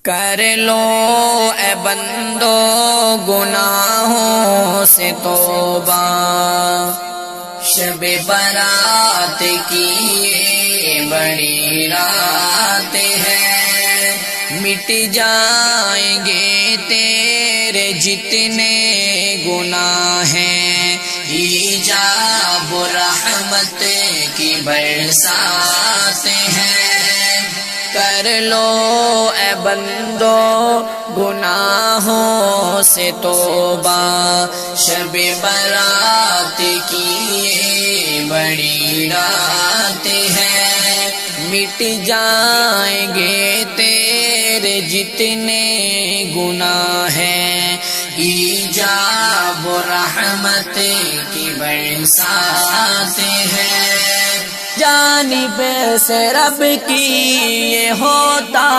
کر لو اے بندو گناہوں سے توبہ، شب برات کی یہ بڑی رات ہے، مٹ جائیں گے تیرے جتنے گناہ ہیں، ایجاب رحمت کی برسات ہے۔ کر لو اے بندو گناہوں سے توبہ، شب برات کی یہ بڑی رات ہے، مٹ جائیں گے تیرے جتنے گناہ ہیں، ایجاب رحمت کی برسات ہے۔ جانب سے رب کی یہ ہوتا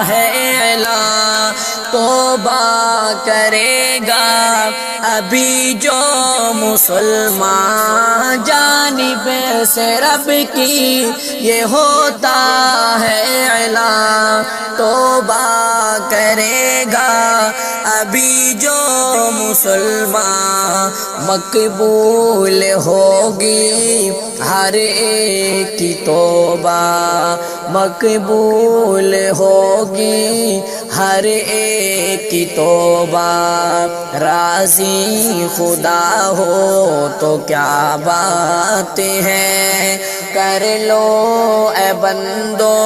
ہے اعلان، توبہ کرے گا ابھی جو مسلمان، جانب سے رب کی یہ ہوتا ہے اعلان، توبہ کرے گا ابھی جو مسلمان، مقبول ہوگی ہر ایک کی توبہ، مقبول ہوگی ہر ایک کی توبہ، راضی خدا ہو تو کیا بات ہے۔ کر لو اے بندو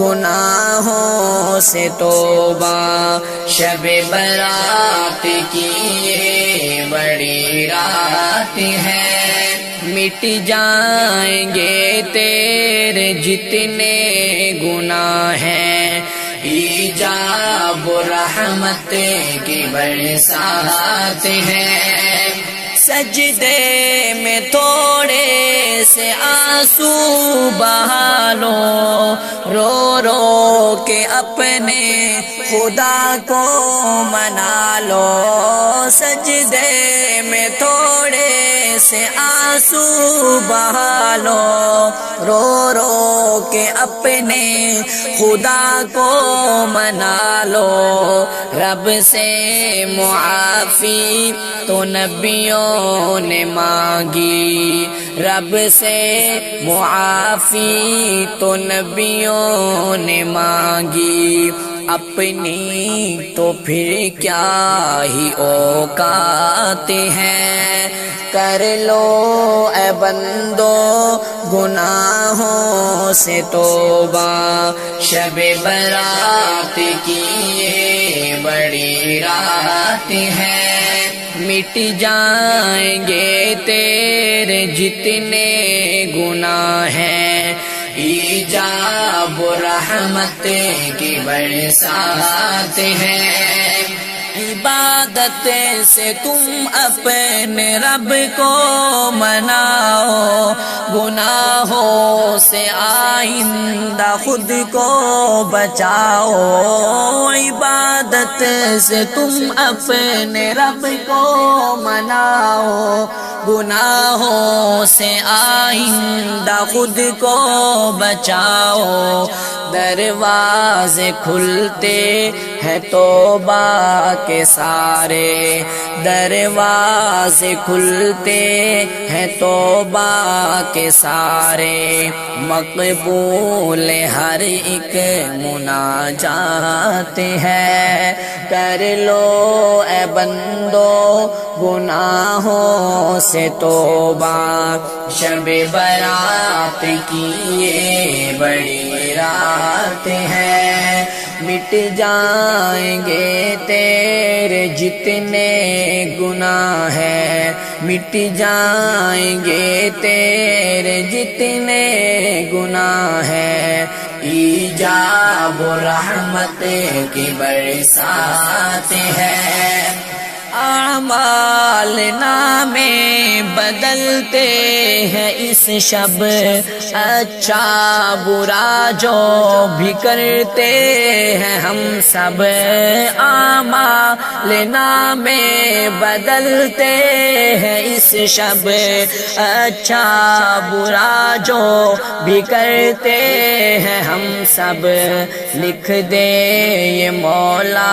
گناہوں سے توبہ، شب برات کی یہ بڑی رات ہے، مٹ جائیں گے تیرے جتنے گناہ ہیں، ایجاب رحمت کی برسات ہے۔ سجدے میں تھوڑے سے آنسو بہا لو، رو رو کے اپنے خدا کو منا لو، سجدے میں تھوڑے سے آنسو بہا لو، رو رو کے اپنے خدا کو منا لو، رب سے معافی تو نبیوں نے مانگی، رب سے معافی تو نبیوں نے مانگی، اپنی تو پھر کیا ہی اوقات ہیں۔ کر لو اے بندو گناہوں سے توبہ، شب برات کی یہ بڑی رات ہے، مٹ جائیں گے تیرے جتنے گناہ ہیں، ایجاب رحمت کی برسات ہے۔ عبادت سے تم اپنے رب کو مناؤ، گناہوں سے آئندہ خود کو بچاؤ، عبادت سے تم اپنے رب کو مناؤ، گناہوں سے آئندہ خود کو بچاؤ، دروازے کھلتے ہیں توبہ کے سارے، دروازے کھلتے ہیں توبہ کے سارے، مقبول ہر ایک مناجات ہے۔ کر لو اے بندو گناہوں سے توبہ، شب برات کی یہ بڑی رات ہے، مٹ جائیں گے تیرے جتنے گناہ ہیں، مٹ جائیں گے تیرے جتنے گناہ ہیں، ایجاب رحمت کی برسات ہے۔ اعمال نامے بدلتے ہیں اس شب، اچھا برا جو بھی کرتے ہیں ہم سب، اعمال نامے بدلتے ہیں اس شب، اچھا برا جو بھی کرتے ہیں ہم سب، لکھ دے یہ مولا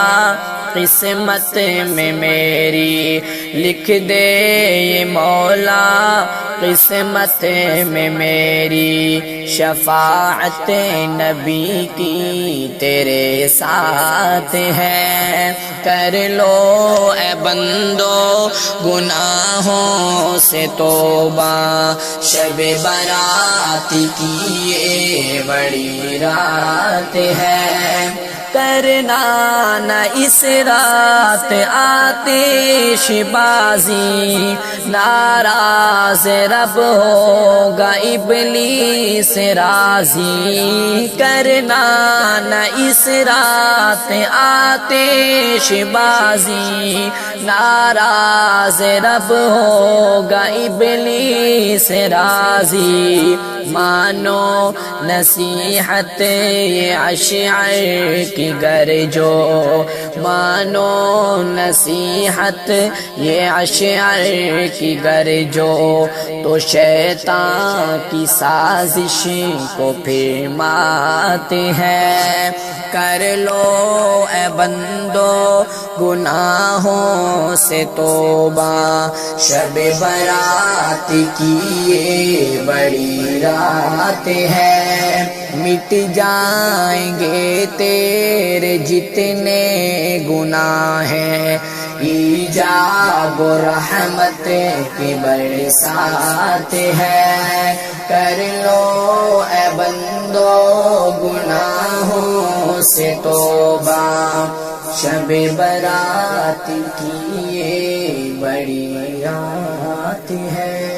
قسمت میں میری، لکھ دے یہ مولا قسمت میں میری، شفاعت نبی کی تیرے ساتھ ہے، کر لو اے بندو گناہوں سے توبہ، شب برات کی یہ بڑی رات ہے، کرنا نہ اس رات آتش بازی، ناراض رب ہوگا ابلیس راضی، کرنا نہ اس رات آتش بازی، ناراض رب ہوگا ابلیس راضی، مانو نصیحت یہ اشعر کی گر جو، مانو نصیحت یہ اشعر کی گر جو، تو شیطان کی سازش کو پھر مات ہے، کر لو اے بندو گناہوں سے توبہ، شب برات کی یہ بڑی رات ہے، مٹ جائیں گے تیرے جتنے گناہ ہیں، ایجاب و رحمت کی برسات ہے، کر لو اے بندو گناہوں سے توبہ، شب برات کی یہ بڑی رات ہے۔